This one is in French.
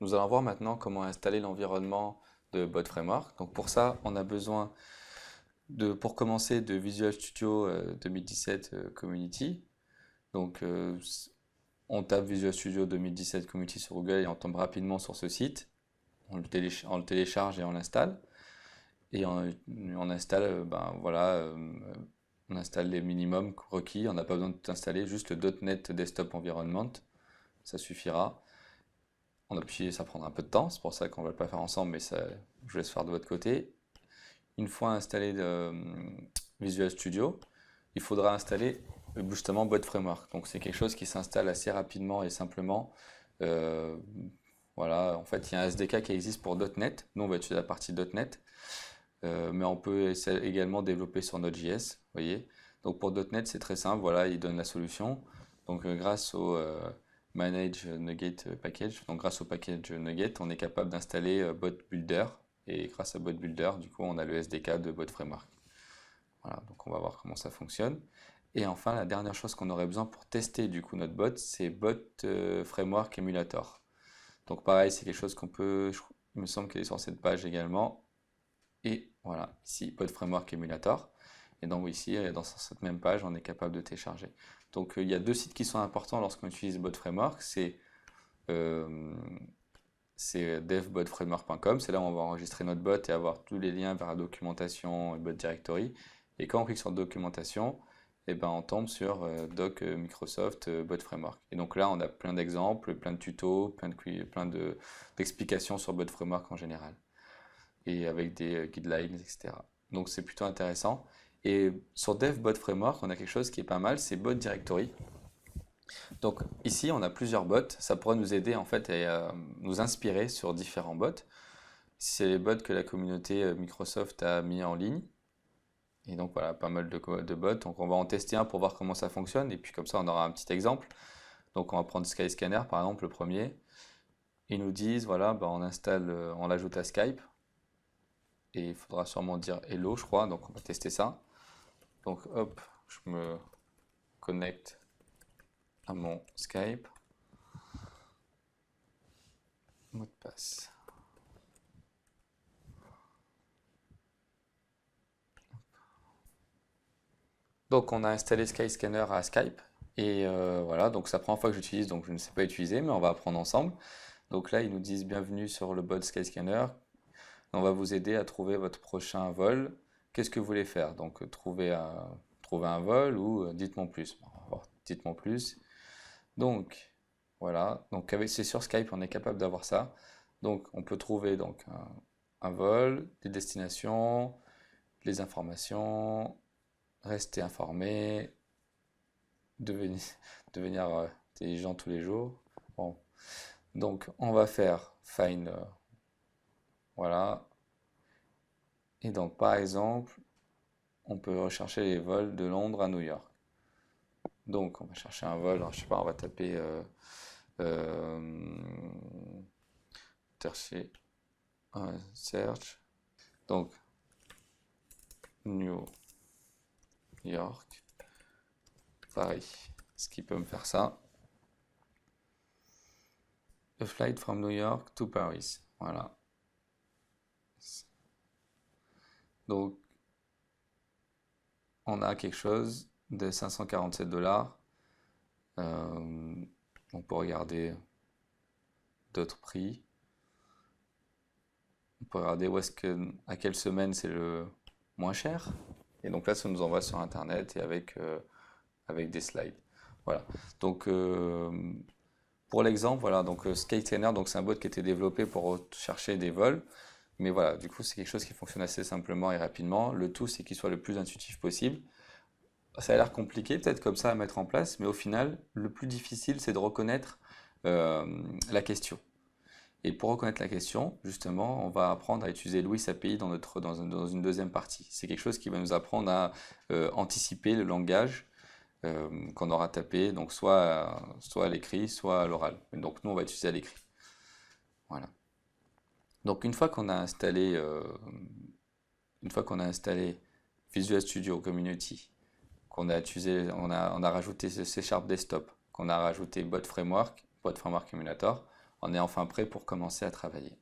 nous allons voir maintenant comment installer l'environnement de Bot Framework. Donc pour ça, on a besoin pour commencer, de Visual Studio 2017 Community. Donc on tape Visual Studio 2017 Community sur Google et on tombe rapidement sur ce site. On le télécharge et on l'installe. Et on installe, on installe les minimums requis. On n'a pas besoin de tout installer, juste le .NET Desktop Environment, ça suffira. On appuie, ça prendra un peu de temps, c'est pour ça qu'on ne va pas faire ensemble, mais ça, je vous laisse faire de votre côté. Une fois installé Visual Studio, il faudra installer justement Bot Framework. Donc c'est quelque chose qui s'installe assez rapidement et simplement. Euh, voilà, en fait, il y a un SDK qui existe pour .NET. Nous, on va utiliser la partie .NET, mais on peut également développer sur Node.js. Voyez. Donc pour .NET, c'est très simple. Voilà, il donne la solution. Donc grâce au Manage Nugget Package, donc grâce au package Nugget, on est capable d'installer Bot Builder. Et grâce à Bot Builder, du coup, on a le SDK de Bot Framework. Voilà, donc on va voir comment ça fonctionne. Et enfin, la dernière chose qu'on aurait besoin pour tester du coup notre bot, c'est Bot Framework Emulator. Donc pareil, c'est quelque chose qu'on peut, il me semble qu'il est sur cette page également. Et voilà, ici, Bot Framework Emulator. Et donc ici, dans cette même page, on est capable de télécharger. Donc il y a deux sites qui sont importants lorsqu'on utilise Bot Framework. Euh, c'est devbotframework.com, c'est là où on va enregistrer notre bot et avoir tous les liens vers la documentation et bot directory. Et quand on clique sur documentation, et ben on tombe sur doc Microsoft bot framework. Et donc là, on a plein d'exemples, plein de tutos, d'explications sur bot framework en général. Et avec des guidelines, etc. Donc c'est plutôt intéressant. Et sur devbot framework, on a quelque chose qui est pas mal, c'est bot directory. Donc ici, on a plusieurs bots. Ça pourrait nous aider en fait à nous inspirer sur différents bots. C'est les bots que la communauté Microsoft a mis en ligne. Et donc voilà, pas mal de bots. Donc on va en tester un pour voir comment ça fonctionne. Et puis comme ça, on aura un petit exemple. Donc on va prendre Skyscanner par exemple, le premier. Ils nous disent, voilà, bah, on installe, on l'ajoute à Skype. Et il faudra sûrement dire hello, je crois. Donc on va tester ça. Donc hop, je me connecte à mon Skype. Mot de passe. Donc on a installé Skyscanner à Skype. Et voilà, donc c'est la première fois que j'utilise, donc je ne sais pas utiliser, mais on va apprendre ensemble. Donc là, ils nous disent bienvenue sur le bot Skyscanner. On va vous aider à trouver votre prochain vol. Qu'est-ce que vous voulez faire? Donc trouver un vol ou dites-moi plus. Bon, on va voir, dites-moi plus. Donc voilà, donc c'est sur Skype, on est capable d'avoir ça. Donc on peut trouver donc un vol, des destinations, les informations, rester informé, devenir, devenir intelligent tous les jours. Bon, donc on va faire find, voilà. Et donc par exemple, on peut rechercher les vols de Londres à New York. Donc on va chercher un vol, alors, je sais pas, on va taper euh, chercher search. Donc New York, Paris. Ce qui peut me faire ça. A flight from New York to Paris. Voilà. Donc on a quelque chose de 547 $. On peut regarder d'autres prix. On peut regarder à quelle semaine c'est le moins cher. Et donc là, ça nous envoie sur Internet et avec des slides. Voilà. Donc pour l'exemple, voilà, donc Skyscanner, donc c'est un bot qui a été développé pour chercher des vols. Mais voilà, du coup, c'est quelque chose qui fonctionne assez simplement et rapidement. Le tout, c'est qu'il soit le plus intuitif possible. Ça a l'air compliqué, peut-être comme ça à mettre en place, mais au final, le plus difficile, c'est de reconnaître la question. Et pour reconnaître la question, justement, on va apprendre à utiliser Louis API dans une deuxième partie. C'est quelque chose qui va nous apprendre à anticiper le langage qu'on aura tapé, donc soit à l'écrit, soit à l'oral. Donc nous, on va utiliser à l'écrit. Voilà. Donc une fois qu'on a installé Visual Studio Community, on a rajouté C Sharp Desktop, qu'on a rajouté Bot Framework Emulator, on est enfin prêt pour commencer à travailler.